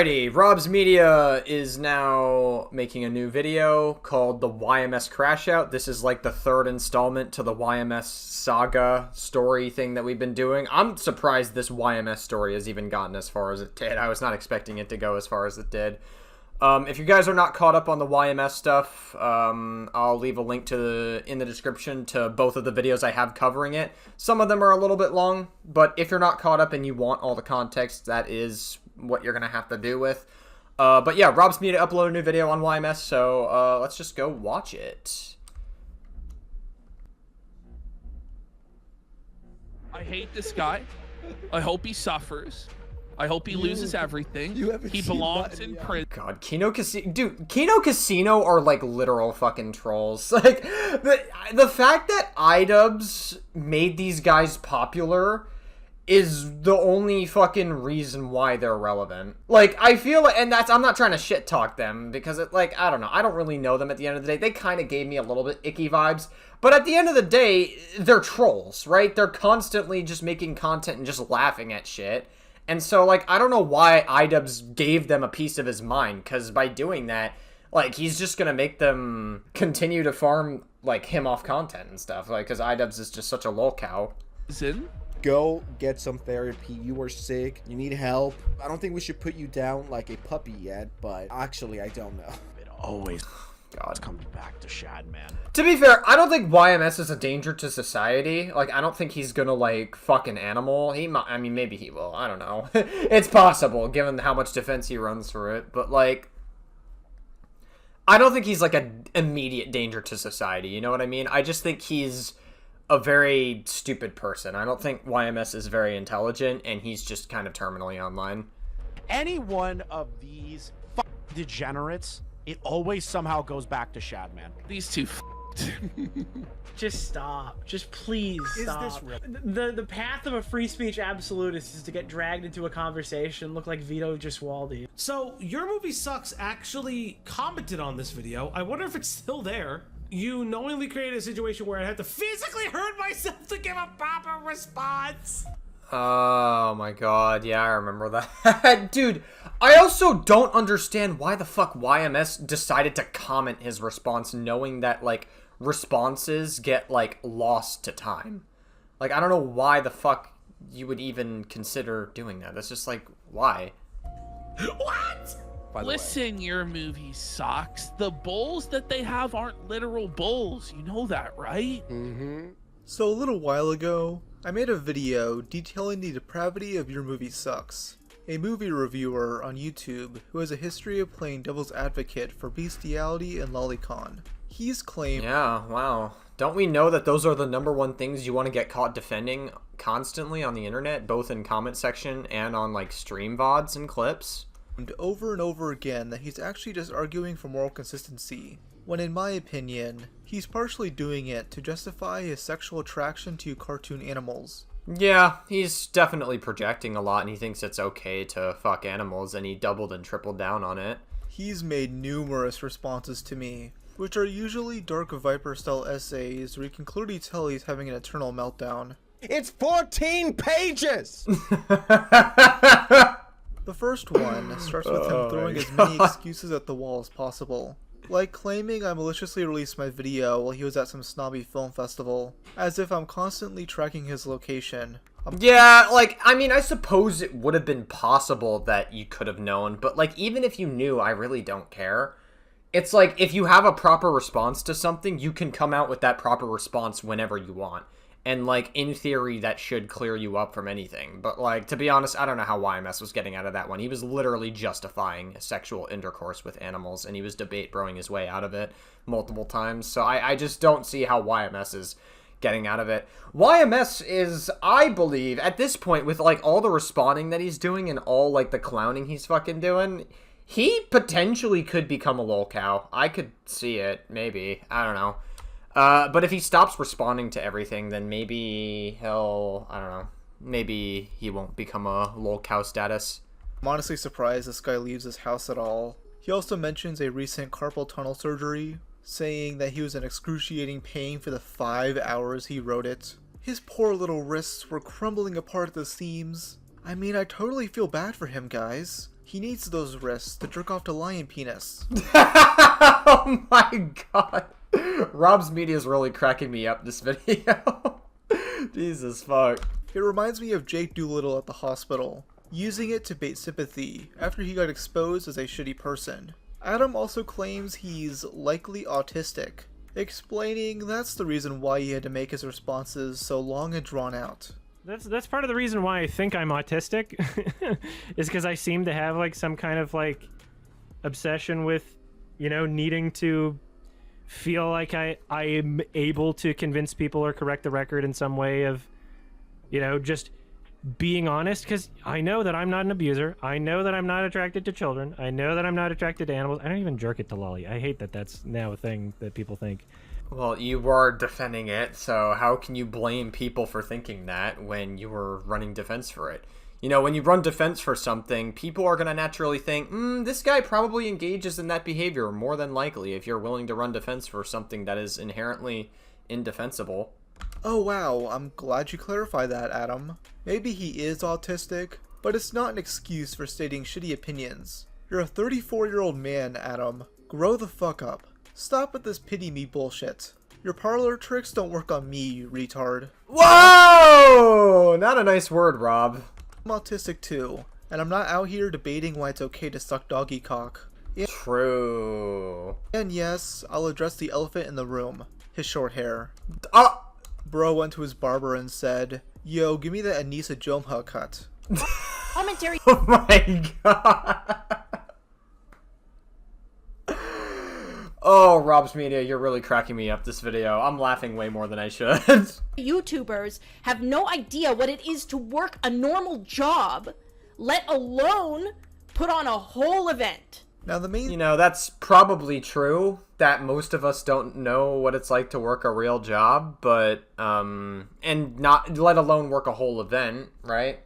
Alrighty, Rob's Media is now making a new video called the YMS Crashout. This is like the third installment to the YMS saga story thing that we've been doing. I'm surprised this YMS story has even gotten as far as it did. I was not expecting it to go as far as it did. If you guys are not caught up on the YMS stuff, I'll leave a link in the description to both of the videos I have covering it. Some of them are a little bit long, but if you're not caught up and you want all the context, that is what you're gonna have to do with. But yeah, Rob's Media uploaded a new video on YMS, so let's just go watch it. I hate this guy. I hope he suffers. I hope he loses everything. He belongs in prison. God, Kino Casino, dude, Kino Casino are like literal fucking trolls. Like the fact that iDubbbz made these guys popular is the only fucking reason why they're relevant. Like, I feel like, and I'm not trying to shit talk them, because it, like, I don't know, I don't really know them at the end of the day. They kind of gave me a little bit icky vibes, but at the end of the day, they're trolls, right? They're constantly just making content and just laughing at shit. And so, like, I don't know why iDubbbz gave them a piece of his mind, because by doing that, like, he's just gonna make them continue to farm, like, him off content and stuff, like, because iDubbbz is just such a lolcow. Go get some therapy. You are sick. You need help. I don't think we should put you down like a puppy yet, but actually, I don't know. It always God comes back to Shad, man. To be fair, I don't think YMS is a danger to society. Like, I don't think he's gonna, like, fuck an animal. He might, I mean, maybe he will. I don't know. It's possible, given how much defense he runs through it. But, like, I don't think he's, like, an immediate danger to society. You know what I mean? I just think he's a very stupid person. I don't think YMS is very intelligent, and he's just kind of terminally online. Any one of these degenerates, it always somehow goes back to Shad, man. These two Just stop. Just please stop. Is this real? The path of a free speech absolutist is to get dragged into a conversation, look like Vito Gesualdi. So, Your Movie Sucks actually commented on this video. I wonder if it's still there. You knowingly created a situation where I had to physically hurt myself to give a proper response. Oh my god, yeah, I remember that. Dude, I also don't understand why the fuck YMS decided to comment his response knowing that, like, responses get, like, lost to time. Like, I don't know why the fuck you would even consider doing that. That's just, like, why? What? Listen, Your Movie Sucks. The bulls that they have aren't literal bulls. You know that, right? Mm-hmm. So a little while ago, I made a video detailing the depravity of Your Movie Sucks, a movie reviewer on YouTube who has a history of playing devil's advocate for bestiality and lolicon. He's claimed— Yeah, wow. Don't we know that those are the #1 things you want to get caught defending constantly on the internet, both in comment section and on, like, stream VODs and clips? over and over again that he's actually just arguing for moral consistency, when in my opinion, he's partially doing it to justify his sexual attraction to cartoon animals. Yeah, he's definitely projecting a lot and he thinks it's okay to fuck animals, and he doubled and tripled down on it. He's made numerous responses to me, which are usually Dark Viper style essays where you can clearly tell he's having an eternal meltdown. It's 14 pages! The first one starts with him throwing as many excuses at the wall as possible, like claiming I maliciously released my video while he was at some snobby film festival, as if I'm constantly tracking his location. Yeah, like, I mean, I suppose it would have been possible that you could have known, but, like, even if you knew, I really don't care. It's like, if you have a proper response to something, you can come out with that proper response whenever you want. And, like, in theory, that should clear you up from anything. But, like, to be honest, I don't know how YMS was getting out of that one. He was literally justifying sexual intercourse with animals, and he was debate broing his way out of it multiple times. So I just don't see how YMS is getting out of it. YMS is, I believe, at this point, with, like, all the responding that he's doing and all, like, the clowning he's fucking doing, he potentially could become a lolcow. I could see it, maybe. I don't know. But if he stops responding to everything, then maybe he'll, I don't know, maybe he won't become a lolcow status. I'm honestly surprised this guy leaves his house at all. He also mentions a recent carpal tunnel surgery, saying that he was in excruciating pain for the 5 hours he wrote it. His poor little wrists were crumbling apart at the seams. I mean, I totally feel bad for him, guys. He needs those wrists to jerk off to lion penis. Oh my god. Rob's Media is really cracking me up this video. Jesus fuck. It reminds me of Jake Doolittle at the hospital, using it to bait sympathy after he got exposed as a shitty person. Adam also claims he's likely autistic, explaining that's the reason why he had to make his responses so long and drawn out. That's part of the reason why I think I'm autistic, is because I seem to have like some kind of like obsession with, you know, needing to feel like I am able to convince people or correct the record in some way of, you know, just being honest, because I know that I'm not an abuser. I know that I'm not attracted to children. I know that I'm not attracted to animals. I don't even jerk it to Lolly. I hate that that's now a thing that people think. Well, you were defending it, so how can you blame people for thinking that when you were running defense for it? You know, when you run defense for something, people are going to naturally think, this guy probably engages in that behavior more than likely if you're willing to run defense for something that is inherently indefensible. Oh wow, I'm glad you clarified that, Adam. Maybe he is autistic, but it's not an excuse for stating shitty opinions. You're a 34-year-old man, Adam. Grow the fuck up. Stop with this pity me bullshit. Your parlor tricks don't work on me, you retard. Whoa! Not a nice word, Rob. I'm autistic too, and I'm not out here debating why it's okay to suck doggy cock. True. And yes, I'll address the elephant in the room. His short hair. Bro went to his barber and said, "Yo, give me that Anissa Jomha cut." Commentary. Oh my god. Oh, Rob's Media, you're really cracking me up this video. I'm laughing way more than I should. YouTubers have no idea what it is to work a normal job, let alone put on a whole event. Now the main... You know, that's probably true, that most of us don't know what it's like to work a real job, but, and not, let alone work a whole event, right?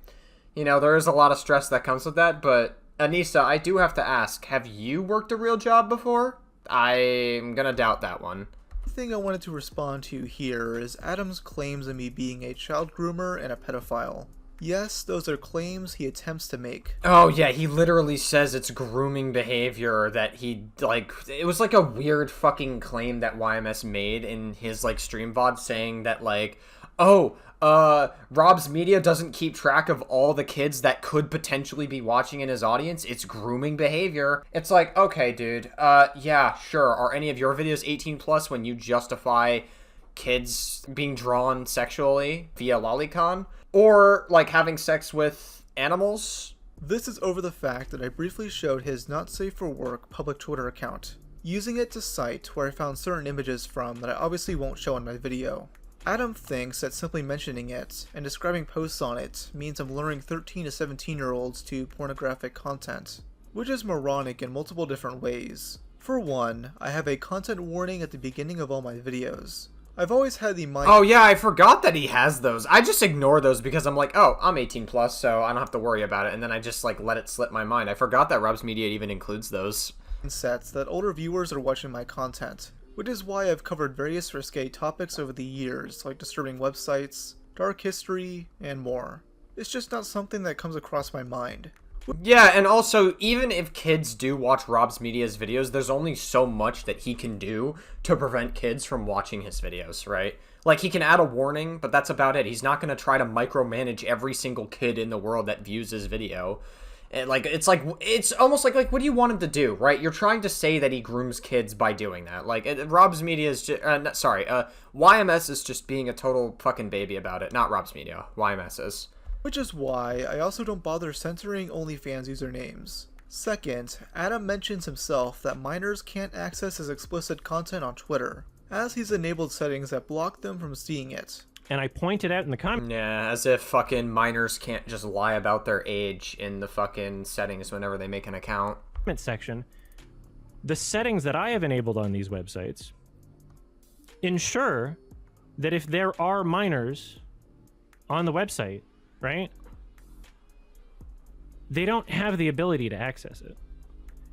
You know, there is a lot of stress that comes with that, but, Anissa, I do have to ask, have you worked a real job before? I'm gonna doubt that one. The thing I wanted to respond to here is Adam's claims of me being a child groomer and a pedophile. Yes, those are claims he attempts to make. Oh yeah, he literally says it's grooming behavior that he, like, it was like a weird fucking claim that YMS made in his, like, stream VOD saying that, like, oh, Rob's Media doesn't keep track of all the kids that could potentially be watching in his audience. It's grooming behavior. It's like, okay, dude, yeah, sure. Are any of your videos 18 plus when you justify kids being drawn sexually via lolicon? Or, like, having sex with animals? This is over the fact that I briefly showed his not safe for work public Twitter account, using it to cite where I found certain images from that I obviously won't show in my video. Adam thinks that simply mentioning it and describing posts on it means I'm luring 13 to 17-year-olds to pornographic content, which is moronic in multiple different ways. For one, I have a content warning at the beginning of all my videos. I've always had the mind- Oh yeah, I forgot that he has those. I just ignore those because I'm like, oh, I'm 18 plus, so I don't have to worry about it, and then I just, like, let it slip my mind. I forgot that Rob's Media even includes those. Sets that older viewers are watching my content, which is why I've covered various risque topics over the years, like disturbing websites, dark history, and more. It's just not something that comes across my mind. Yeah, and also, even if kids do watch Rob's Media's videos, there's only so much that he can do to prevent kids from watching his videos, right? Like, he can add a warning, but that's about it. He's not going to try to micromanage every single kid in the world that views his video. And, like, it's almost like, what do you want him to do, right? You're trying to say that he grooms kids by doing that. Like, Rob's Media is just, YMS is just being a total fucking baby about it. Not Rob's Media, YMS is. Which is why I also don't bother censoring OnlyFans usernames. Second, Adam mentions himself that minors can't access his explicit content on Twitter, as he's enabled settings that block them from seeing it. And I pointed out in the comments. Yeah, as if fucking minors can't just lie about their age in the fucking settings whenever they make an account. Section, the settings that I have enabled on these websites ensure that if there are minors on the website, right, they don't have the ability to access it.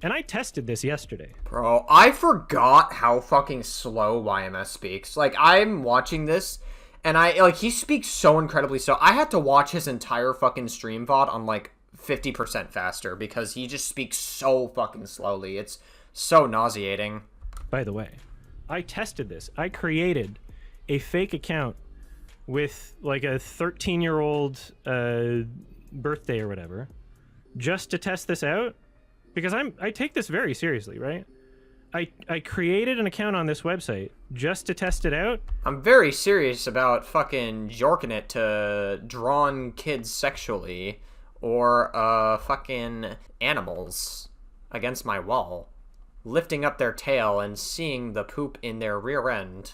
And I tested this yesterday. Bro, I forgot how fucking slow YMS speaks. Like, I'm watching this, and he speaks so incredibly slow. I had to watch his entire fucking stream VOD on, like, 50% faster because he just speaks so fucking slowly. It's so nauseating. By the way, I tested this. I created a fake account with like a 13-year-old birthday or whatever, just to test this out, because I take this very seriously, right? I created an account on this website just to test it out. I'm very serious about fucking jorking it to drawn kids sexually or fucking animals against my wall, lifting up their tail and seeing the poop in their rear end.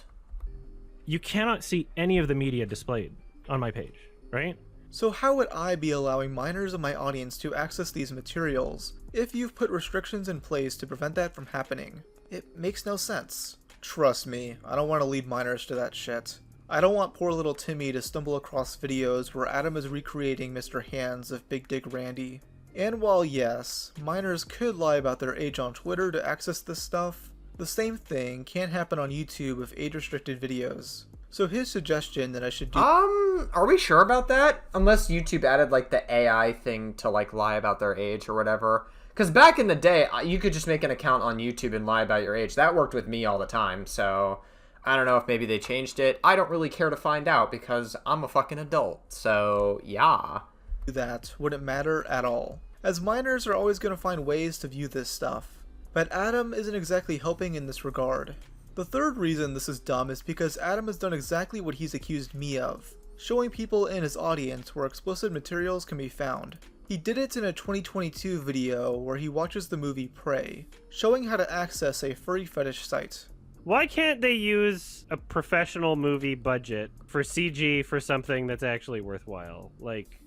You cannot see any of the media displayed on my page, right? So how would I be allowing minors in my audience to access these materials if you've put restrictions in place to prevent that from happening? It makes no sense. Trust me, I don't want to lead minors to that shit. I don't want poor little Timmy to stumble across videos where Adam is recreating Mr. Hands of Big Dick Randy. And while yes, minors could lie about their age on Twitter to access this stuff, the same thing can't happen on YouTube with age-restricted videos. So his suggestion that I should do— are we sure about that? Unless YouTube added, like, the AI thing to, like, lie about their age or whatever. Because back in the day, you could just make an account on YouTube and lie about your age. That worked with me all the time, so I don't know if maybe they changed it. I don't really care to find out because I'm a fucking adult, so yeah. That wouldn't matter at all, as minors are always going to find ways to view this stuff. But Adam isn't exactly helping in this regard. The third reason this is dumb is because Adam has done exactly what he's accused me of, showing people in his audience where explicit materials can be found. He did it in a 2022 video where he watches the movie Prey, showing how to access a furry fetish site. Why can't they use a professional movie budget for CG for something that's actually worthwhile? Like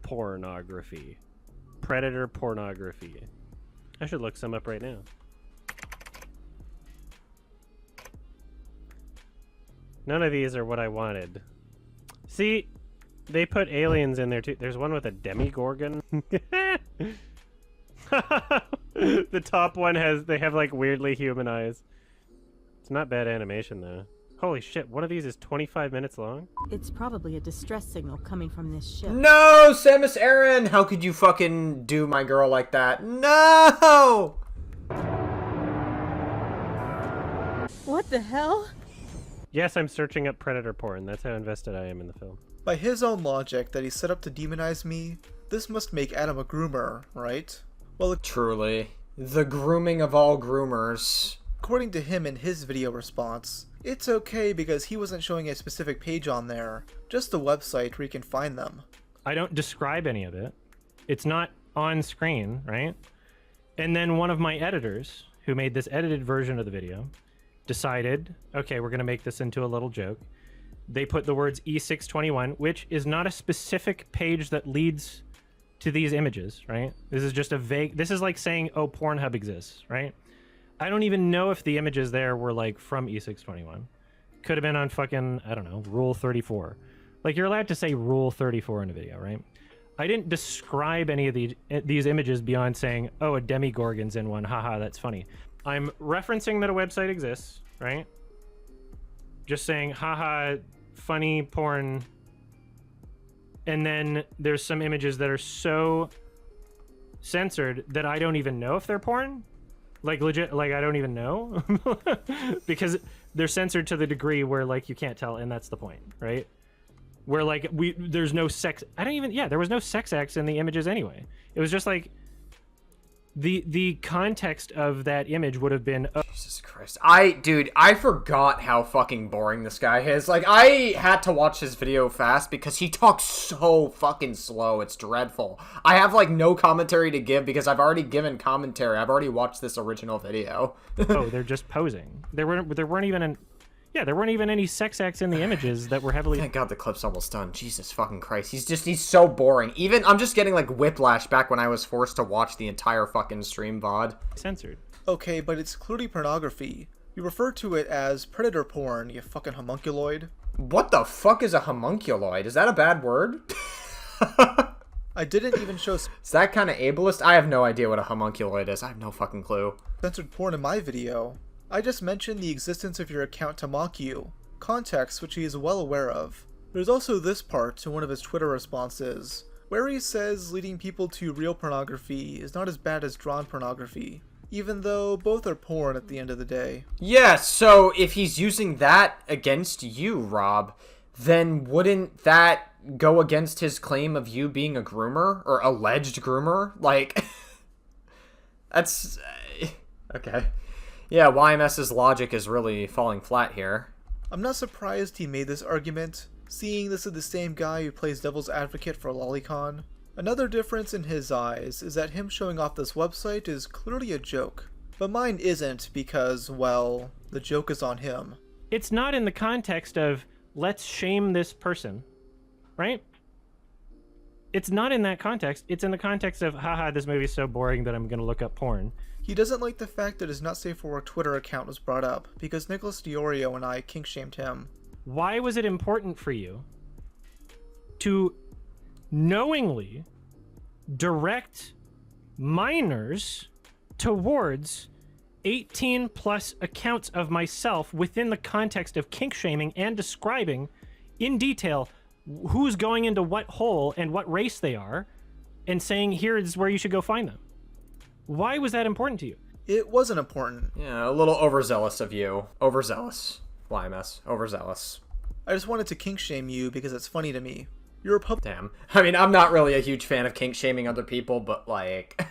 pornography. Predator pornography. I should look some up right now. None of these are what I wanted. See, they put aliens in there too. There's one with a demigorgon. The top one they have like weirdly human eyes. It's not bad animation though. Holy shit, one of these is 25 minutes long? It's probably a distress signal coming from this ship. No, Samus Aran! How could you fucking do my girl like that? No! What the hell? Yes, I'm searching up predator porn. That's how invested I am in the film. By his own logic that he set up to demonize me, this must make Adam a groomer, right? Well, truly. The grooming of all groomers. According to him in his video response, it's okay because he wasn't showing a specific page on there, just the website where you can find them. I don't describe any of it. It's not on screen, right? And then one of my editors, who made this edited version of the video, decided, okay, we're going to make this into a little joke. They put the words E621, which is not a specific page that leads to these images, right? This is just a vague, this is like saying, oh, Pornhub exists, right? I don't even know if the images there were like from E621. Could have been on fucking, I don't know, Rule 34. Like, you're allowed to say Rule 34 in a video, right? I didn't describe any of these images beyond saying, oh, a demigorgon's in one, haha, that's funny. I'm referencing that a website exists, right? Just saying, haha, funny porn. And then there's some images that are so censored that I don't even know if they're porn. Like, legit, like, I don't even know. Because they're censored to the degree where, like, you can't tell, and that's the point, right? Where, like, there's no sex, there was no sex acts in the images anyway. It was just, like, the context of that image would have been... Jesus Christ. Dude, I forgot how fucking boring this guy is. Like, I had to watch his video fast because he talks so fucking slow. It's dreadful. I have, like, no commentary to give because I've already given commentary. I've already watched this original video. Oh, they're just posing. There weren't even any sex acts in the images that were heavily... Thank God the clip's almost done. Jesus fucking Christ. He's so boring. Even, I'm just getting, like, whiplash back when I was forced to watch the entire fucking stream VOD. Censored. Okay, but it's clearly pornography. You refer to it as predator porn, you fucking homunculoid. What the fuck is a homunculoid? Is that a bad word? I didn't even show... Is that kind of ableist? I have no idea what a homunculoid is. I have no fucking clue. Censored porn in my video. I just mentioned the existence of your account to mock you, context which he is well aware of. There's also this part to one of his Twitter responses, where he says leading people to real pornography is not as bad as drawn pornography, even though both are porn at the end of the day. Yeah, so if he's using that against you, Rob, then wouldn't that go against his claim of you being a groomer or alleged groomer? Like, that's okay. Yeah, YMS's logic is really falling flat here. I'm not surprised he made this argument, seeing this is the same guy who plays devil's advocate for Lolicon. Another difference in his eyes is that him showing off this website is clearly a joke. But mine isn't because, well, the joke is on him. It's not in the context of, let's shame this person, right? It's not in that context. It's in the context of, haha, this movie's so boring that I'm gonna look up porn. He doesn't like the fact that his Not Safe for Work Twitter account was brought up, because Nicholas Diorio and I kink-shamed him. Why was it important for you to knowingly direct minors towards 18 plus accounts of myself within the context of kink shaming and describing in detail who's going into what hole and what race they are and saying here is where you should go find them? Why was that important to you? It wasn't important. Yeah, a little overzealous of you. Overzealous. YMS. Overzealous. I just wanted to kink shame you because it's funny to me. You're a Damn. I mean, I'm not really a huge fan of kink shaming other people, but like,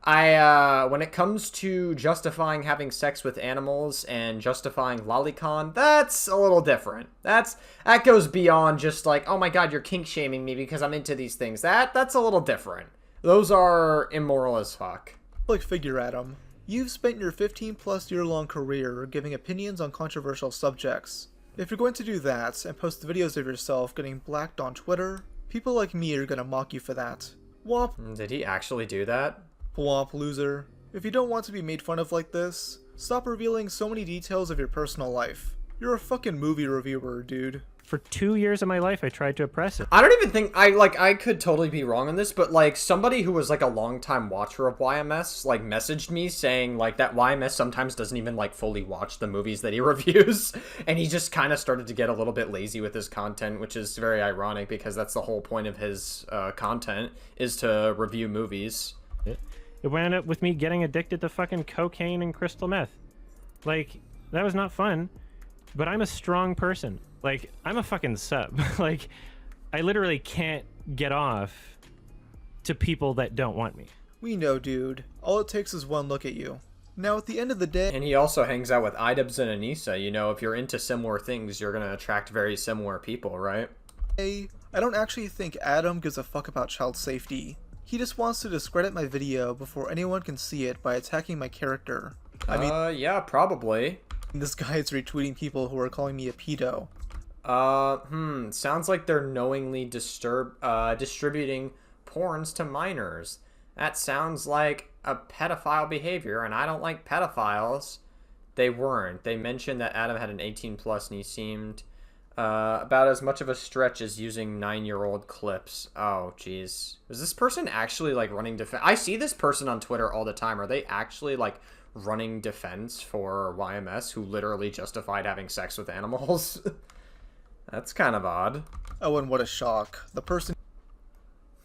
when it comes to justifying having sex with animals and justifying lolicon, that's a little different. That goes beyond just like, oh my god, you're kink shaming me because I'm into these things. That's a little different. Those are immoral as fuck. Public figure, Adam. You've spent your 15-plus year-long career giving opinions on controversial subjects. If you're going to do that and post videos of yourself getting blacked on Twitter, people like me are gonna mock you for that. Womp. Did he actually do that? Womp, loser. If you don't want to be made fun of like this, stop revealing so many details of your personal life. You're a fucking movie reviewer, dude. For 2 years of my life, I tried to oppress it. I don't even think, I could totally be wrong on this, but, like, somebody who was, like, a longtime watcher of YMS, like, messaged me saying, like, that YMS sometimes doesn't even, like, fully watch the movies that he reviews, and he just kind of started to get a little bit lazy with his content, which is very ironic, because that's the whole point of his content, is to review movies. It wound up with me getting addicted to fucking cocaine and crystal meth. Like, that was not fun, but I'm a strong person. Like, I'm a fucking sub. Like, I literally can't get off to people that don't want me. We know, dude. All it takes is one look at you. Now, at the end of the day... And he also hangs out with Idubbbz and Anissa. You know, if you're into similar things, you're gonna attract very similar people, right? I don't actually think Adam gives a fuck about child safety. He just wants to discredit my video before anyone can see it by attacking my character. I mean... yeah, probably. This guy is retweeting people who are calling me a pedo. Sounds like they're knowingly distributing porns to minors. That sounds like a pedophile behavior, and I don't like pedophiles. They weren't. They mentioned that Adam had an 18+ and he seemed about as much of a stretch as using 9-year-old clips. Oh, jeez. Is this person actually, like, running defense? I see this person on Twitter all the time. Are they actually, like, running defense for YMS, who literally justified having sex with animals? That's kind of odd. Oh, and what a shock. The person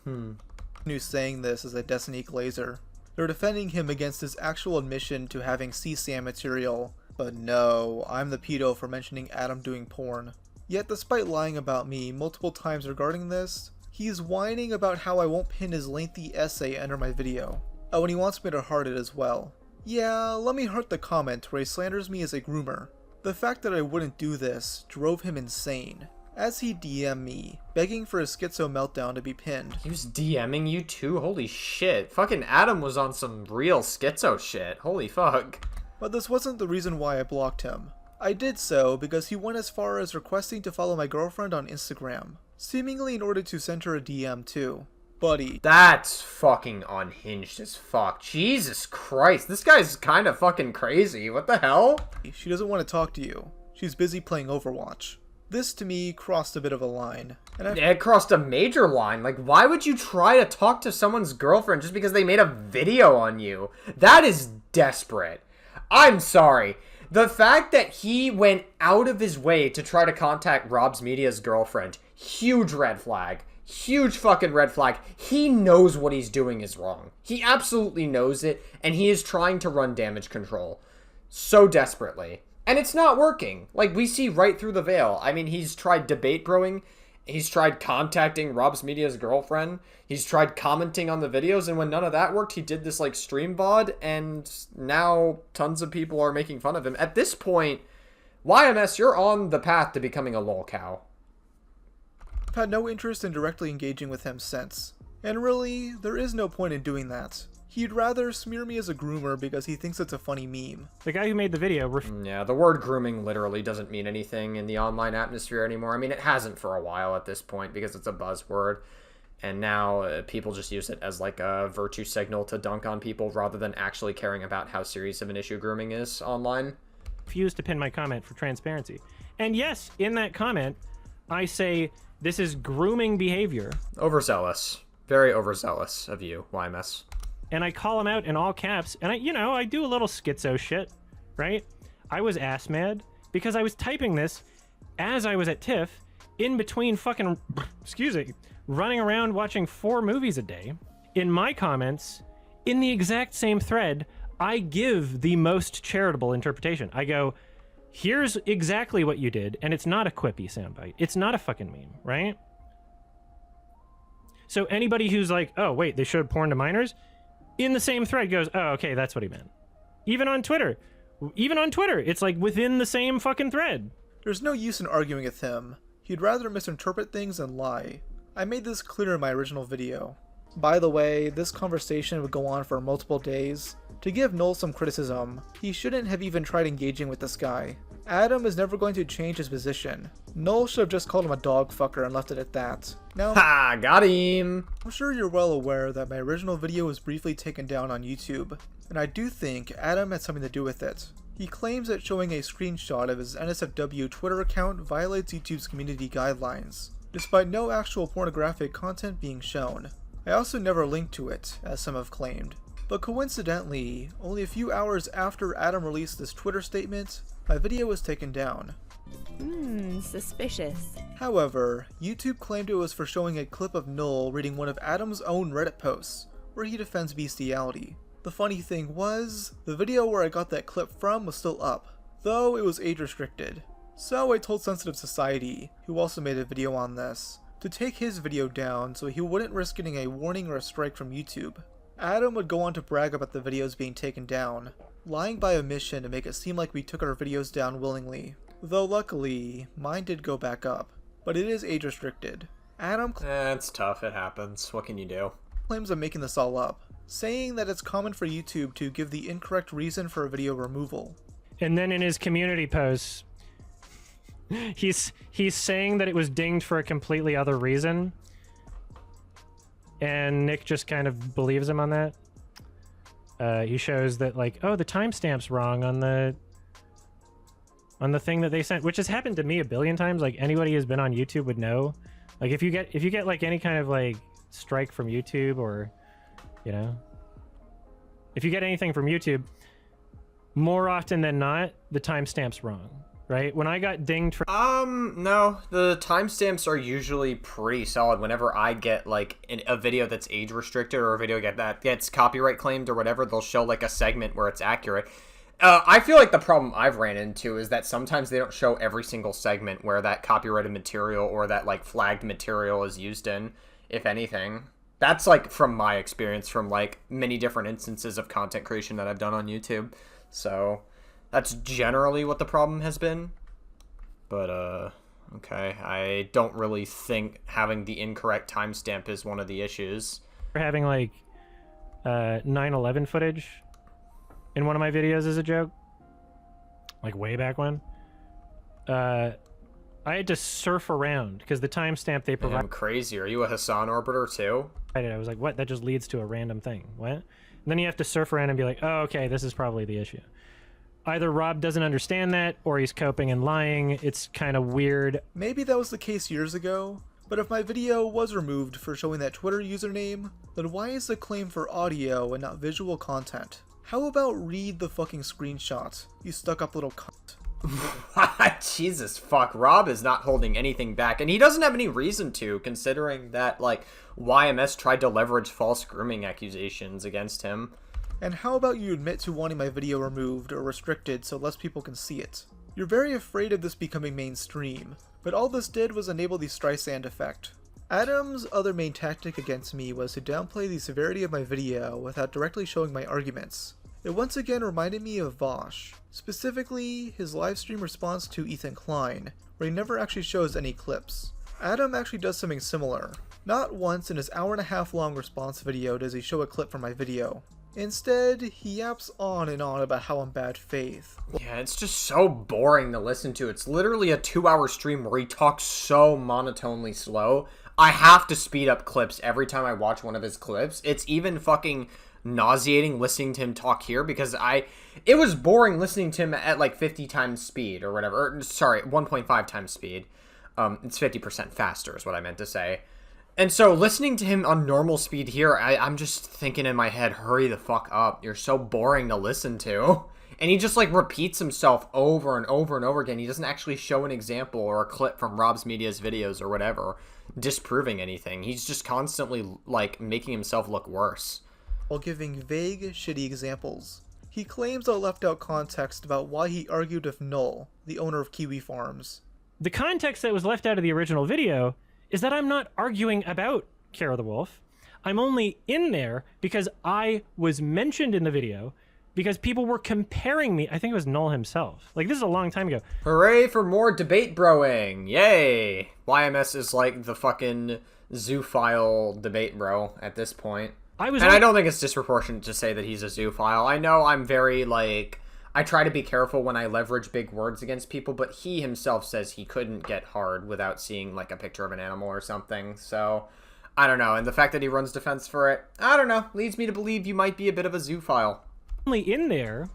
who's saying this is a Destiny Glazer. They're defending him against his actual admission to having CSAM material. But no, I'm the pedo for mentioning Adam doing porn. Yet despite lying about me multiple times regarding this, he's whining about how I won't pin his lengthy essay under my video. Oh, and he wants me to heart it as well. Yeah, let me heart the comment where he slanders me as a groomer. The fact that I wouldn't do this drove him insane, as he DM'd me, begging for his schizo meltdown to be pinned. He was DMing you too? Holy shit. Fucking Adam was on some real schizo shit. Holy fuck. But this wasn't the reason why I blocked him. I did so because he went as far as requesting to follow my girlfriend on Instagram, seemingly in order to send her a DM too. Buddy. That's fucking unhinged as fuck. Jesus Christ, this guy's kind of fucking crazy. What the hell? She doesn't want to talk to you. She's busy playing Overwatch. This, to me, crossed a bit of a line. And it crossed a major line. Like, why would you try to talk to someone's girlfriend just because they made a video on you? That is desperate. I'm sorry. The fact that he went out of his way to try to contact Rob's Media's girlfriend, huge red flag. Huge fucking red flag. He knows what he's doing is wrong. He absolutely knows it, and he is trying to run damage control so desperately. And it's not working. Like, we see right through the veil. I mean, he's tried debate broing. He's tried contacting Rob's Media's girlfriend. He's tried commenting on the videos, and when none of that worked, he did this, like, stream VOD, and now tons of people are making fun of him. At this point, YMS, you're on the path to becoming a lol cow. I've had no interest in directly engaging with him since. And really, there is no point in doing that. He'd rather smear me as a groomer because he thinks it's a funny meme. The guy who made the video... Yeah, the word grooming literally doesn't mean anything in the online atmosphere anymore. I mean, it hasn't for a while at this point because it's a buzzword. And now people just use it as like a virtue signal to dunk on people rather than actually caring about how serious of an issue grooming is online. Refused to pin my comment for transparency. And yes, in that comment, I say this is grooming behavior. Overzealous. Very overzealous of you, YMS. And I call him out in all caps, and I do a little schizo shit, right? I was ass mad because I was typing this as I was at TIFF in between fucking, excuse me, running around watching 4 movies a day. In my comments, in the exact same thread, I give the most charitable interpretation. I go, here's exactly what you did, and it's not a quippy soundbite. It's not a fucking meme, right? So anybody who's like, oh, wait, they showed porn to minors? In the same thread goes, oh, okay, that's what he meant. Even on Twitter, it's like within the same fucking thread. There's no use in arguing with him. He'd rather misinterpret things than lie. I made this clear in my original video. By the way, this conversation would go on for multiple days. To give Noel some criticism, he shouldn't have even tried engaging with this guy. Adam is never going to change his position. Noel should have just called him a dog fucker and left it at that. Now, ha! Got him! I'm sure you're well aware that my original video was briefly taken down on YouTube, and I do think Adam had something to do with it. He claims that showing a screenshot of his NSFW Twitter account violates YouTube's community guidelines, despite no actual pornographic content being shown. I also never linked to it, as some have claimed. But coincidentally, only a few hours after Adam released this Twitter statement, my video was taken down. Suspicious. However, YouTube claimed it was for showing a clip of Noel reading one of Adam's own Reddit posts, where he defends bestiality. The funny thing was, the video where I got that clip from was still up, though it was age restricted. So I told Sensitive Society, who also made a video on this, to take his video down so he wouldn't risk getting a warning or a strike from YouTube. Adam would go on to brag about the videos being taken down, lying by omission to make it seem like we took our videos down willingly. Though luckily, mine did go back up, but it is age restricted. Adam it's tough, it happens. What can you do? Claims I'm making this all up, saying that it's common for YouTube to give the incorrect reason for a video removal. And then in his community posts, he's saying that it was dinged for a completely other reason. And Nick just kind of believes him on that. He shows that, like, oh, the timestamp's wrong on the thing that they sent, which has happened to me a billion times. Like, anybody who's been on YouTube would know. Like, if you get like any kind of like strike from YouTube, or, you know, if you get anything from YouTube, more often than not, the timestamp's wrong. Right? When I got dinged for... no. The timestamps are usually pretty solid. Whenever I get, like, a video that's age restricted or a video that gets copyright claimed or whatever, they'll show, like, a segment where it's accurate. I feel like the problem I've ran into is that sometimes they don't show every single segment where that copyrighted material or that, like, flagged material is used in, if anything. That's, like, from my experience from, like, many different instances of content creation that I've done on YouTube. So... that's generally what the problem has been. But, okay. I don't really think having the incorrect timestamp is one of the issues. For having, like, 9/11 footage in one of my videos as a joke. Like, way back when. I had to surf around, because the timestamp they provide... I'm crazy. Are you a Hassan orbiter, too? I was like, what? That just leads to a random thing. What? And then you have to surf around and be like, oh, okay, this is probably the issue. Either Rob doesn't understand that, or he's coping and lying. It's kind of weird. Maybe that was the case years ago, but if my video was removed for showing that Twitter username, then why is the claim for audio and not visual content? How about read the fucking screenshot, you stuck up little cunt? Jesus fuck, Rob is not holding anything back, and he doesn't have any reason to, considering that, like, YMS tried to leverage false grooming accusations against him. And how about you admit to wanting my video removed or restricted so less people can see it? You're very afraid of this becoming mainstream, but all this did was enable the Streisand effect. Adam's other main tactic against me was to downplay the severity of my video without directly showing my arguments. It once again reminded me of Vosh, specifically his livestream response to Ethan Klein, where he never actually shows any clips. Adam actually does something similar. Not once in his hour-and-a-half long response video does he show a clip from my video. Instead, he yaps on and on about how I'm bad faith. Yeah, it's just so boring to listen to. It's literally a 2-hour stream where he talks so monotonely slow. I have to speed up clips every time I watch one of his clips. It's even fucking nauseating listening to him talk here because it was boring listening to him at like 50 times speed or whatever. Sorry, 1.5 times speed. It's 50% faster is what I meant to say. And so listening to him on normal speed here, I'm just thinking in my head, hurry the fuck up. You're so boring to listen to. And he just like repeats himself over and over and over again. He doesn't actually show an example or a clip from Rob's Media's videos or whatever, disproving anything. He's just constantly like making himself look worse. While giving vague, shitty examples. He claims I left out context about why he argued with Null, the owner of Kiwi Farms. The context that was left out of the original video is that I'm not arguing about Kara the Wolf. I'm only in there because I was mentioned in the video because people were comparing me. I think it was Null himself. Like, this is a long time ago. Hooray for more debate broing. Yay. YMS is like the fucking zoophile debate bro at this point. I don't think it's disproportionate to say that he's a zoophile. I know I'm very, like, I try to be careful when I leverage big words against people, but he himself says he couldn't get hard without seeing, like, a picture of an animal or something. So, I don't know. And the fact that he runs defense for it, I don't know, leads me to believe you might be a bit of a zoophile. Only in there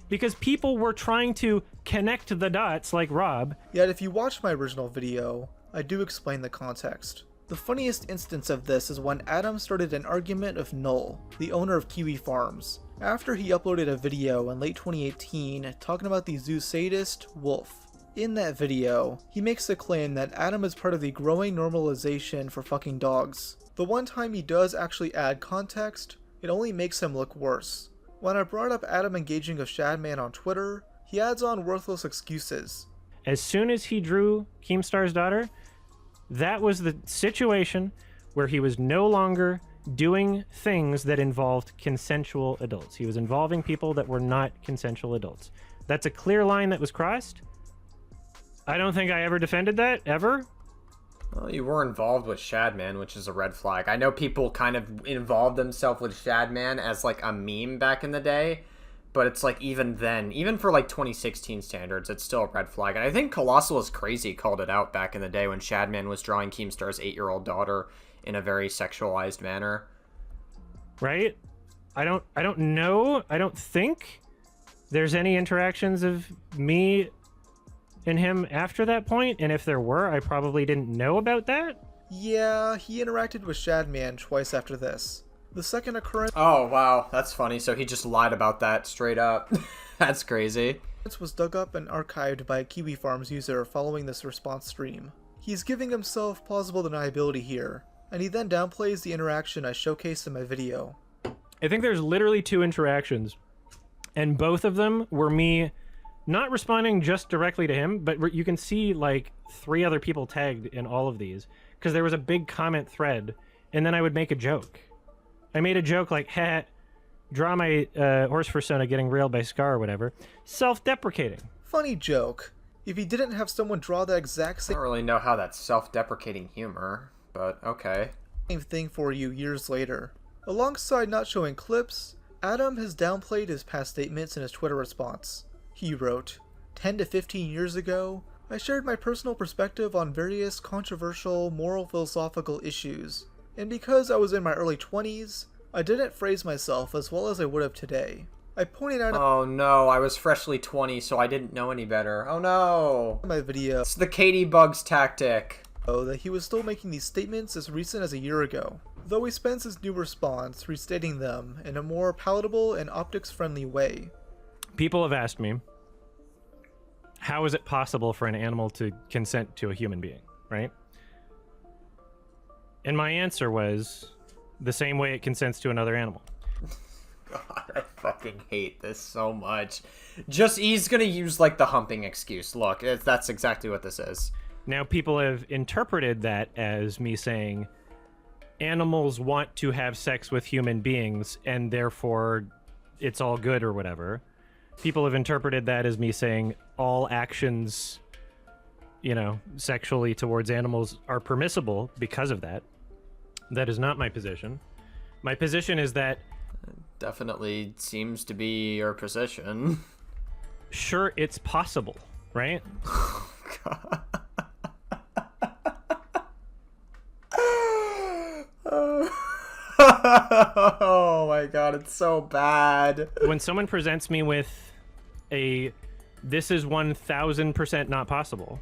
because people were trying to connect the dots like Rob. Yet if you watch my original video, I do explain the context. The funniest instance of this is when Adam started an argument with Null, the owner of Kiwi Farms, after he uploaded a video in late 2018 talking about the zoo sadist, Wolf. In that video, he makes the claim that Adam is part of the growing normalization for fucking dogs. The one time he does actually add context, it only makes him look worse. When I brought up Adam engaging with Shadman on Twitter, he adds on worthless excuses. As soon as he drew Keemstar's daughter, that was the situation where he was no longer doing things that involved consensual adults. He was involving people that were not consensual adults. That's a clear line that was crossed. I don't think I ever defended that, ever. Well, you were involved with Shadman, which is a red flag. I know people kind of involved themselves with Shadman as like a meme back in the day, but it's like even then, even for like 2016 standards, it's still a red flag. And I think Colossal is Crazy called it out back in the day when Shadman was drawing Keemstar's 8-year-old daughter in a very sexualized manner. Right? I don't know. I don't think there's any interactions of me and him after that point, and if there were, I probably didn't know about that. Yeah, he interacted with Shadman twice after this. The second occurrence... Oh, wow, that's funny. So he just lied about that straight up. That's crazy. ...was dug up and archived by a Kiwi Farms user following this response stream. He's giving himself plausible deniability here, and he then downplays the interaction I showcased in my video. I think there's literally 2 interactions, and both of them were me not responding just directly to him, but you can see like 3 other people tagged in all of these, because there was a big comment thread, and then I would make a joke. I made a joke like, "Ha, draw my horse persona getting railed by Scar," or whatever. Self-deprecating. Funny joke. If he didn't have someone draw that exact same... I don't really know how that's self-deprecating humor, but okay. ...same thing for you years later. Alongside not showing clips, Adam has downplayed his past statements in his Twitter response. He wrote, 10 to 15 years ago, I shared my personal perspective on various controversial moral philosophical issues, and because I was in my early 20s, I didn't phrase myself as well as I would have today. I pointed out... Oh no, I was freshly 20, so I didn't know any better. Oh no! ...my video... It's the Katie Bugs tactic. ...that he was still making these statements as recent as a year ago, though he spends his new response restating them in a more palatable and optics-friendly way. People have asked me, how is it possible for an animal to consent to a human being, right? And my answer was the same way it consents to another animal. God, I fucking hate this so much. He's gonna use, like, the humping excuse. Look, that's exactly what this is. Now, people have interpreted that as me saying animals want to have sex with human beings, and therefore it's all good or whatever. People have interpreted that as me saying all actions, you know, sexually towards animals are permissible because of that. That is not my position. My position is that... Definitely seems to be your position. Sure, it's possible, right? God. Oh my god, it's so bad. When someone presents me with this is 1000% not possible,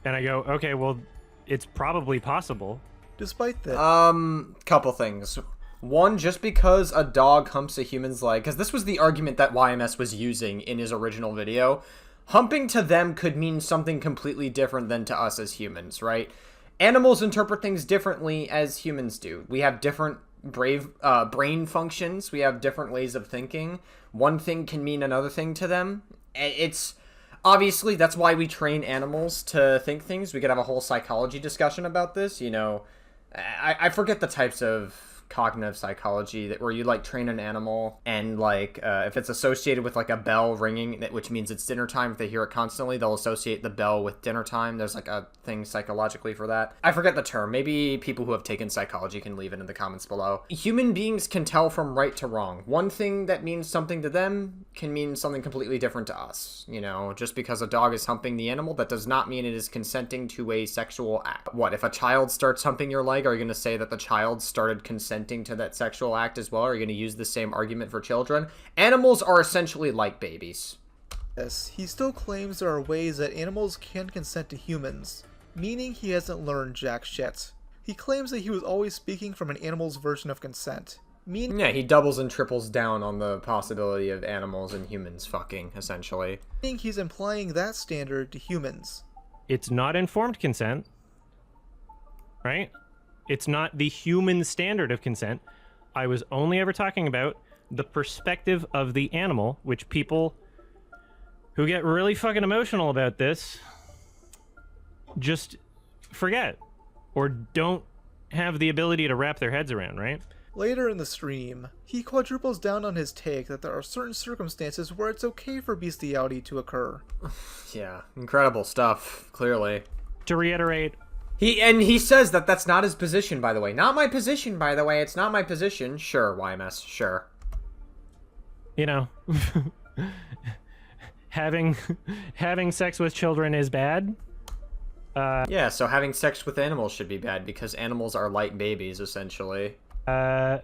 and I go, okay, well, it's probably possible. Despite that, couple things. One, just because a dog humps a human's leg, because this was the argument that YMS was using in his original video, humping to them could mean something completely different than to us as humans, right? Animals interpret things differently as humans do. We have different brain functions. We have different ways of thinking. One thing can mean another thing to them. It's obviously, that's why we train animals to think things. We could have a whole psychology discussion about this. You know, I forget the types of cognitive psychology where you, like, train an animal, and, like, if it's associated with, like, a bell ringing, which means it's dinner time, if they hear it constantly, they'll associate the bell with dinner time. There's, like, a thing psychologically for that. I forget the term. Maybe people who have taken psychology can leave it in the comments below. Human beings can tell from right to wrong. One thing that means something to them can mean something completely different to us. You know, just because a dog is humping the animal, that does not mean it is consenting to a sexual act. What, if a child starts humping your leg, are you going to say that the child started consenting to that sexual act as well? Are you going to use the same argument for children? Animals are essentially like babies. yes, he still claims there are ways that animals can consent to humans, meaning he hasn't learned jack shit. He claims that he was always speaking from an animal's version of consent. Yeah, he doubles and triples down on the possibility of animals and humans fucking, essentially. Meaning he's implying that standard to humans. It's not informed consent, right? It's not the human standard of consent. I was only ever talking about the perspective of the animal, which people who get really fucking emotional about this just forget or don't have the ability to wrap their heads around, right? Later in the stream, he quadruples down on his take that there are certain circumstances where it's okay for bestiality to occur. Yeah, incredible stuff, clearly. To reiterate, he says that that's not his position, by the way. Not my position, by the way. It's not my position. Sure, YMS, sure. You know, having sex with children is bad. Yeah, so having sex with animals should be bad because animals are light babies, essentially. I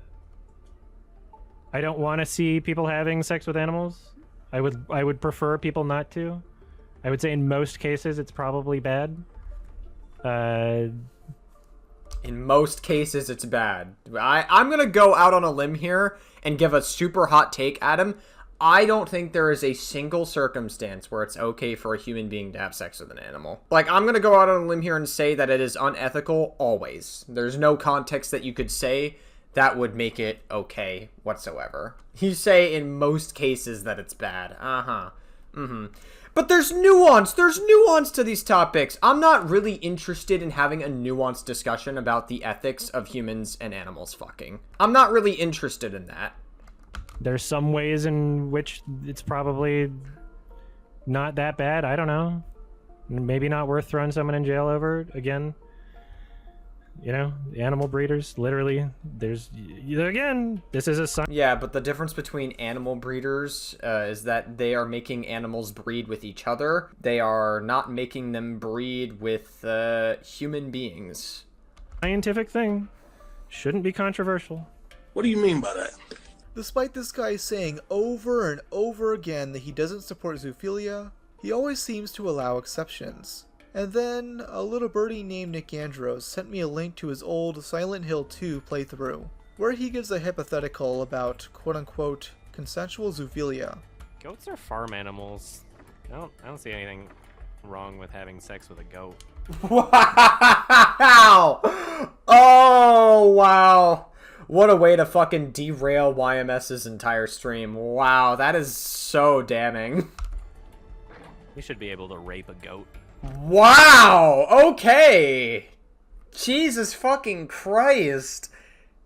don't want to see people having sex with animals. I would prefer people not to. I would say in most cases it's probably bad. In most cases, it's bad. I'm gonna go out on a limb here and give a super hot take, Adam. I don't think there is a single circumstance where it's okay for a human being to have sex with an animal. Like, I'm gonna go out on a limb here and say that it is unethical always. There's no context that you could say that would make it okay whatsoever. You say in most cases that it's bad. But there's nuance. There's nuance to these topics. I'm not really interested in having a nuanced discussion about the ethics of humans and animals fucking. I'm not really interested in that. There's some ways in which it's probably not that bad. I don't know. Maybe not worth throwing someone in jail over. Again, you know, animal breeders, literally, this is a sign. Yeah, but the difference between animal breeders is that they are making animals breed with each other. They are not making them breed with human beings. Scientific thing. Shouldn't be controversial. What do you mean by that? Despite this guy saying over and over again that he doesn't support zoophilia, he always seems to allow exceptions. And then, a little birdie named Nick Andros sent me a link to his old Silent Hill 2 playthrough, where he gives a hypothetical about quote-unquote consensual zoophilia. Goats are farm animals. I don't see anything wrong with having sex with a goat. Wow! Oh, wow. What a way to fucking derail YMS's entire stream. Wow, that is so damning. You should be able to rape a goat. Wow! Okay! Jesus fucking Christ.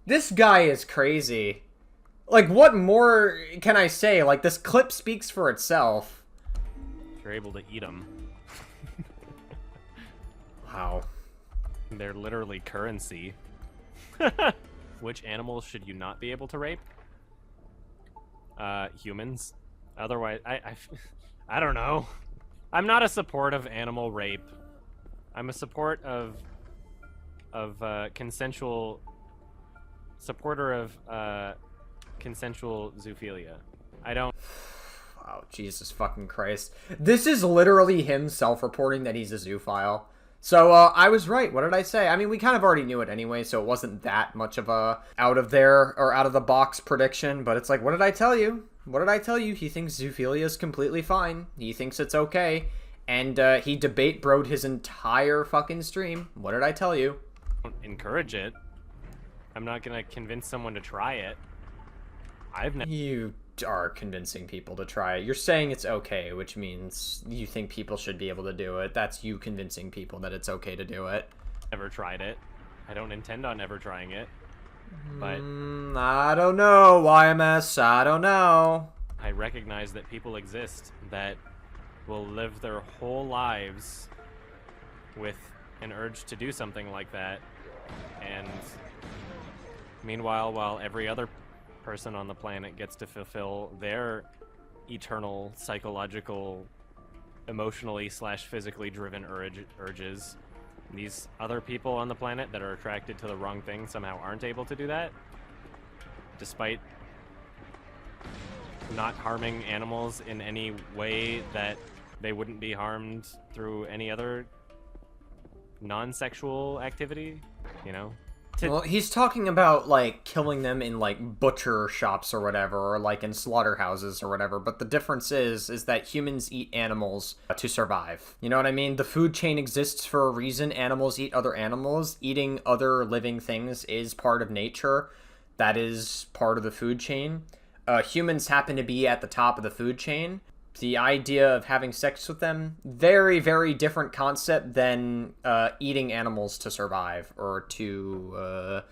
This guy is crazy. Like, what more can I say? Like, this clip speaks for itself. If you're able to eat them. Wow. They're literally currency. Which animals should you not be able to rape? Humans. Otherwise, I don't know. I'm not a support of animal rape. I'm a support of consensual supporter of consensual zoophilia. I don't. Wow, Jesus fucking Christ. This is literally him self-reporting that he's a zoophile. So, I was right. What did I say? I mean, we kind of already knew it anyway, so it wasn't that much of a out of the box prediction, but it's like, what did I tell you? What did I tell you? He thinks zoophilia is completely fine. He thinks it's okay. And, he debate broed his entire fucking stream. What did I tell you? Don't encourage it. I'm not gonna convince someone to try it. I've never. You are convincing people to try it. You're saying it's okay, which means you think people should be able to do it. That's you convincing people that it's okay to do it. Never tried it. I don't intend on ever trying it. But I don't know, YMS. I don't know. I recognize that people exist that will live their whole lives with an urge to do something like that, and meanwhile, while every other person on the planet gets to fulfill their eternal psychological, emotionally / physically driven urges, these other people on the planet that are attracted to the wrong thing somehow aren't able to do that, despite not harming animals in any way that they wouldn't be harmed through any other non-sexual activity, you know? Well, he's talking about, like, killing them in, like, butcher shops or whatever, or, like, in slaughterhouses or whatever, but the difference is that humans eat animals to survive. You know what I mean? The food chain exists for a reason. Animals eat other animals. Eating other living things is part of nature. That is part of the food chain. Humans happen to be at the top of the food chain. The idea of having sex with them, very, very different concept than eating animals to survive, or to,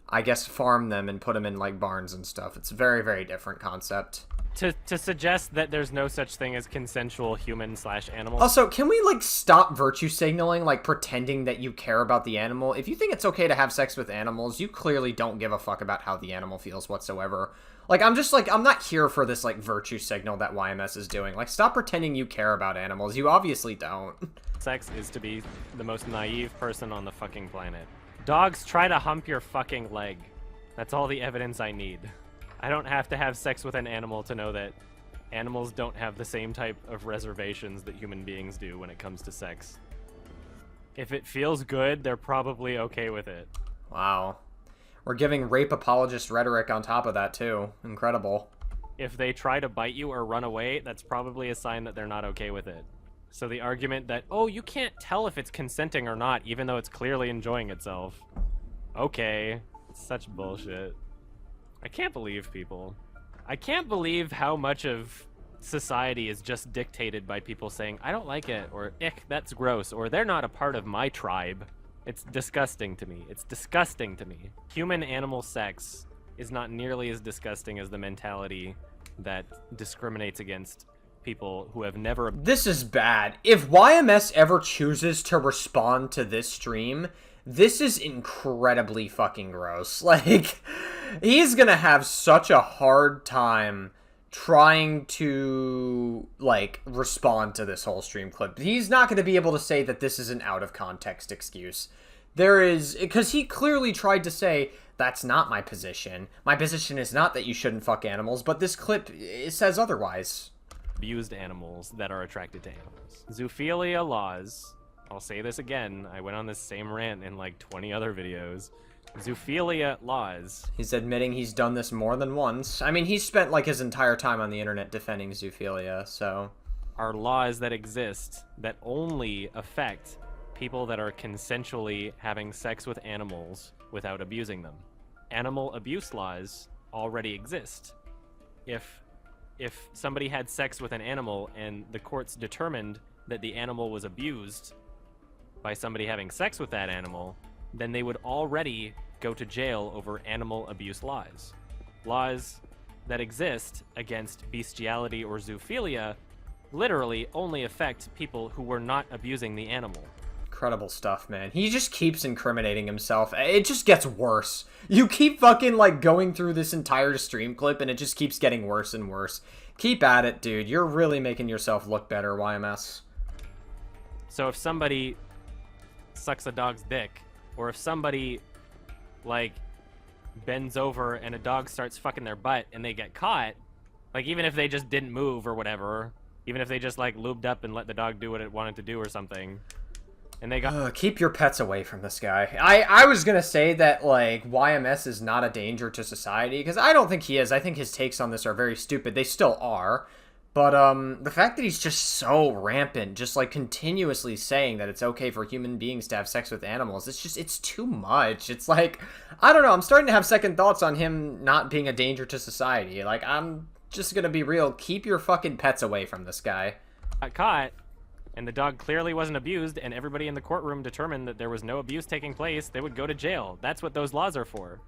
I guess, farm them and put them in, like, barns and stuff. It's a very, very different concept. To suggest that there's no such thing as consensual human / animal. Also, can we, like, stop virtue signaling, like, pretending that you care about the animal? If you think it's okay to have sex with animals, you clearly don't give a fuck about how the animal feels whatsoever. Like, I'm not here for this, like, virtue signal that YMS is doing. Like, stop pretending you care about animals. You obviously don't. Sex is to be the most naive person on the fucking planet. Dogs try to hump your fucking leg. That's all the evidence I need. I don't have to have sex with an animal to know that animals don't have the same type of reservations that human beings do when it comes to sex. If it feels good, they're probably okay with it. Wow. We're giving rape apologist rhetoric on top of that, too. Incredible. If they try to bite you or run away, that's probably a sign that they're not okay with it. So the argument that, oh, you can't tell if it's consenting or not, even though it's clearly enjoying itself. Okay. It's such bullshit. I can't believe people. I can't believe how much of society is just dictated by people saying, I don't like it, or, ick, that's gross, or they're not a part of my tribe. It's disgusting to me. It's disgusting to me. Human-animal sex is not nearly as disgusting as the mentality that discriminates against people who have never... This is bad. If YMS ever chooses to respond to this stream, this is incredibly fucking gross. Like, he's gonna have such a hard time trying to, like, respond to this whole stream clip. He's not going to be able to say that this is an out-of-context excuse. There is... Because he clearly tried to say, that's not my position. My position is not that you shouldn't fuck animals, but this clip, it says otherwise. Abused animals that are attracted to animals. Zoophilia laws. I'll say this again. I went on this same rant in, like, 20 other videos. Zoophilia laws. He's admitting he's done this more than once. I mean, he's spent, like, his entire time on the internet defending zoophilia, so... are laws that exist that only affect people that are consensually having sex with animals without abusing them. Animal abuse laws already exist. If somebody had sex with an animal and the courts determined that the animal was abused by somebody having sex with that animal, then they would already go to jail over animal abuse laws. Laws that exist against bestiality or zoophilia literally only affect people who were not abusing the animal. Incredible stuff, man. He just keeps incriminating himself. It just gets worse. You keep fucking, like, going through this entire stream clip, and it just keeps getting worse and worse. Keep at it, dude. You're really making yourself look better, YMS. So if somebody sucks a dog's dick, or if somebody, like, bends over and a dog starts fucking their butt and they get caught, like, even if they just didn't move or whatever, even if they just, like, lubed up and let the dog do what it wanted to do or something, and they got... keep your pets away from this guy. I was gonna say that, like, YMS is not a danger to society, because I don't think he is. I think his takes on this are very stupid. They still are. But, the fact that he's just so rampant, just, like, continuously saying that it's okay for human beings to have sex with animals, it's too much. It's like, I don't know, I'm starting to have second thoughts on him not being a danger to society. Like, I'm just gonna be real. Keep your fucking pets away from this guy. Got caught, and the dog clearly wasn't abused, and everybody in the courtroom determined that there was no abuse taking place, they would go to jail. That's what those laws are for.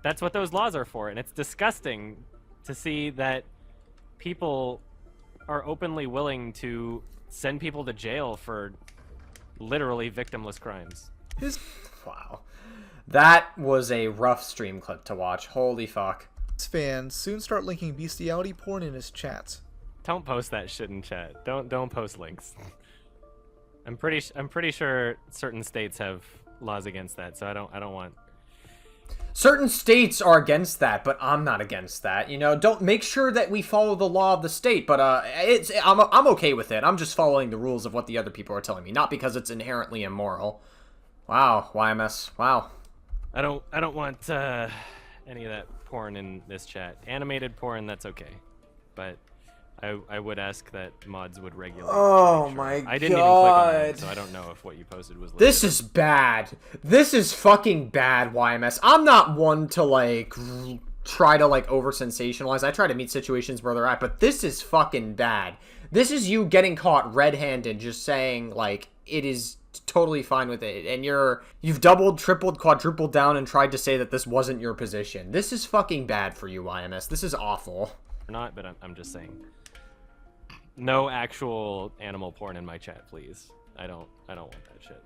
That's what those laws are for, and it's disgusting to see that people are openly willing to send people to jail for literally victimless crimes. Wow. That was a rough stream clip to watch. Holy fuck. His fans soon start linking bestiality porn in his chat. Don't post that shit in chat. Don't post links. I'm pretty sure certain states have laws against that, so I don't want... Certain states are against that, but I'm not against that. You know, don't make sure that we follow the law of the state, but I'm okay with it. I'm just following the rules of what the other people are telling me, not because it's inherently immoral. Wow, YMS. Wow. I don't want any of that porn in this chat. Animated porn, that's okay, but I would ask that mods would regulate. Oh my god. I didn't even click on that, so I don't know if what you posted was legit. This is bad. This is fucking bad, YMS. I'm not one to, like, try to, like, over-sensationalize. I try to meet situations where they're at, but this is fucking bad. This is you getting caught red-handed just saying, like, it is totally fine with it, and you've doubled, tripled, quadrupled down and tried to say that this wasn't your position. This is fucking bad for you, YMS. This is awful. Or not, but I'm just saying. No actual animal porn in my chat, please. I don't want that shit.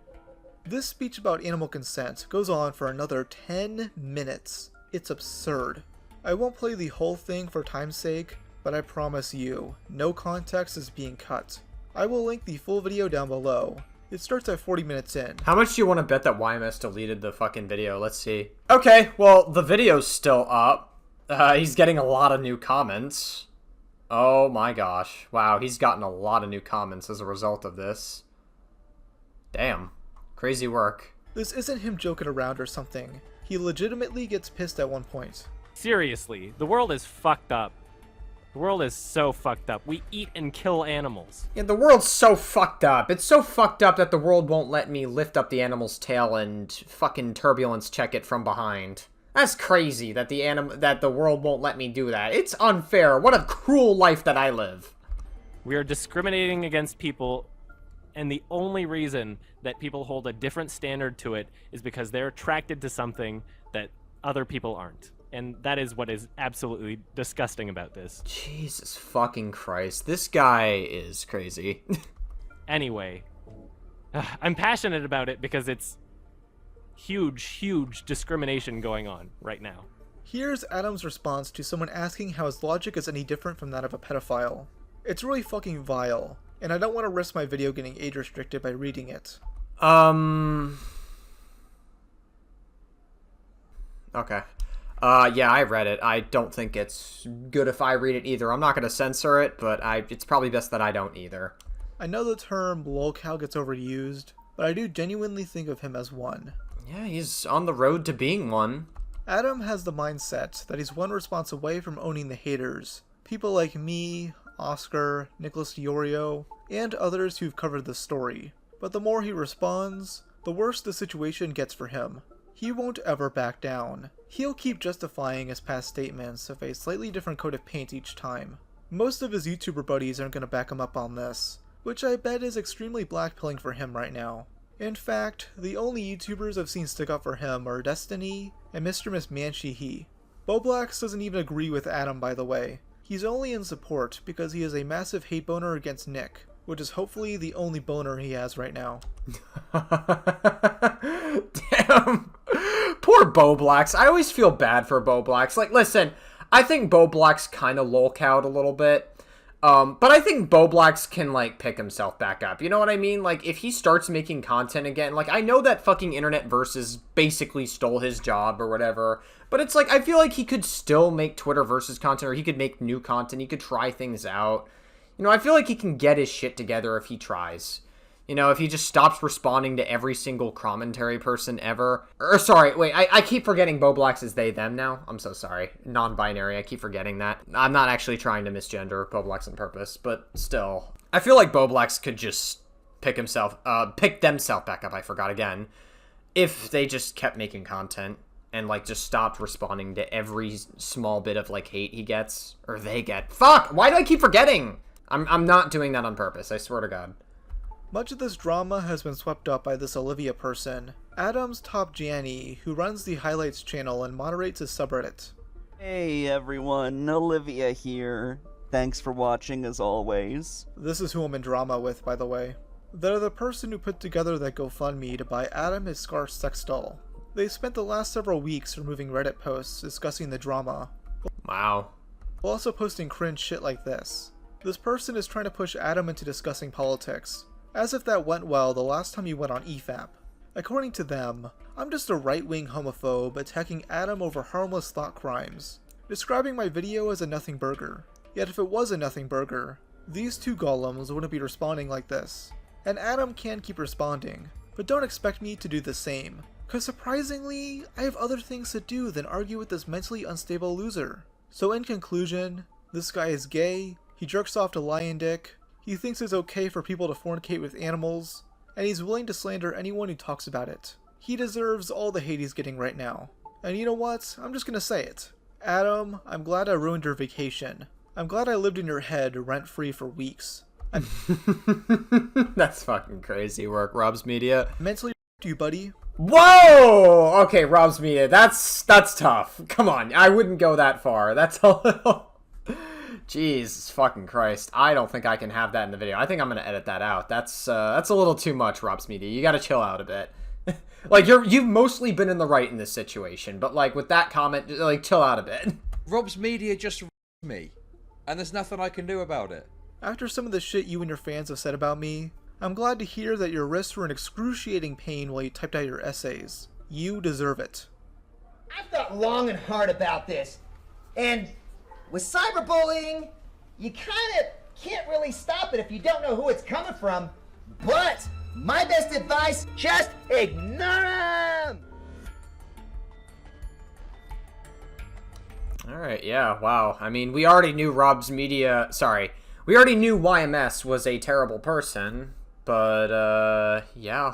This speech about animal consent goes on for another 10 minutes. It's absurd. I won't play the whole thing for time's sake, but I promise you, no context is being cut. I will link the full video down below. It starts at 40 minutes in. How much do you want to bet that YMS deleted the fucking video? Let's see. Okay, well, the video's still up. He's getting a lot of new comments. Oh my gosh. Wow, he's gotten a lot of new comments as a result of this. Damn. Crazy work. This isn't him joking around or something. He legitimately gets pissed at one point. Seriously, the world is fucked up. The world is so fucked up. We eat and kill animals. Yeah, the world's so fucked up. It's so fucked up that the world won't let me lift up the animal's tail and fucking turbulence check it from behind. That's crazy that the world won't let me do that. It's unfair. What a cruel life that I live. We are discriminating against people, and the only reason that people hold a different standard to it is because they're attracted to something that other people aren't. And that is what is absolutely disgusting about this. Jesus fucking Christ. This guy is crazy. Anyway, I'm passionate about it because it's huge discrimination going on right now. Here's Adam's response to someone asking how his logic is any different from that of a pedophile. It's really fucking vile, and I don't want to risk my video getting age restricted by reading it. Okay. Yeah, I read it. I don't think it's good if I read it either. I'm not going to censor it, but it's probably best that I don't either. I know the term lolcow gets overused, but I do genuinely think of him as one. Yeah, he's on the road to being one. Adam has the mindset that he's one response away from owning the haters. People like me, Oscar, Nicholas Diorio, and others who've covered the story. But the more he responds, the worse the situation gets for him. He won't ever back down. He'll keep justifying his past statements with a slightly different coat of paint each time. Most of his YouTuber buddies aren't going to back him up on this, which I bet is extremely blackpilling for him right now. In fact, the only YouTubers I've seen stick up for him are Destiny and Mr. Miss Manchi. Boblax doesn't even agree with Adam, by the way. He's only in support because he has a massive hate boner against Nick, which is hopefully the only boner he has right now. Damn. Poor Boblax. I always feel bad for Boblax. Like, listen, I think Boblax kind of lolcowed a little bit. But I think Boblax can, like, pick himself back up. You know what I mean? Like, if he starts making content again, like, I know that fucking Internet Versus basically stole his job or whatever, but it's like, I feel like he could still make Twitter Versus content, or he could make new content, he could try things out. You know, I feel like he can get his shit together if he tries. You know, if he just stops responding to every single commentary person ever. Or, sorry, wait, I keep forgetting Boblax is they, them now. I'm so sorry. Non-binary, I keep forgetting that. I'm not actually trying to misgender Boblax on purpose, but still. I feel like Boblax could just pick themselves back up, I forgot again, if they just kept making content and, like, just stopped responding to every small bit of, like, hate he gets, or they get. Fuck! Why do I keep forgetting? I'm not doing that on purpose, I swear to God. Much of this drama has been swept up by this Olivia person, Adam's top Janny, who runs the Highlights channel and moderates his subreddit. Hey everyone, Olivia here. Thanks for watching as always. This is who I'm in drama with, by the way. They're the person who put together that GoFundMe to buy Adam his Scar sex doll. They spent the last several weeks removing Reddit posts discussing the drama. Wow. While also posting cringe shit like this. This person is trying to push Adam into discussing politics. As if that went well the last time you went on EFAP. According to them, I'm just a right-wing homophobe attacking Adam over harmless thought crimes, describing my video as a nothing burger. Yet if it was a nothing burger, these two golems wouldn't be responding like this. And Adam can keep responding, but don't expect me to do the same, cause surprisingly, I have other things to do than argue with this mentally unstable loser. So in conclusion, this guy is gay, he jerks off to lion dick, he thinks it's okay for people to fornicate with animals, and he's willing to slander anyone who talks about it. He deserves all the hate he's getting right now. And you know what? I'm just gonna say it. Adam, I'm glad I ruined your vacation. I'm glad I lived in your head rent-free for weeks. That's fucking crazy work, Rob's Media. Mentally you, buddy. Whoa! Okay, Rob's Media, that's tough. Come on, I wouldn't go that far. That's a little... Jesus fucking Christ. I don't think I can have that in the video. I think I'm gonna edit that out. That's a little too much, Rob's Media. You gotta chill out a bit. Like, you've mostly been in the right in this situation, but, like, with that comment, like, chill out a bit. Rob's Media just me, and there's nothing I can do about it. After some of the shit you and your fans have said about me, I'm glad to hear that your wrists were in excruciating pain while you typed out your essays. You deserve it. I've thought long and hard about this, and with cyberbullying, you kind of can't really stop it if you don't know who it's coming from. But my best advice, just ignore them. Alright, yeah, wow. I mean, we already knew we already knew YMS was a terrible person, but, yeah.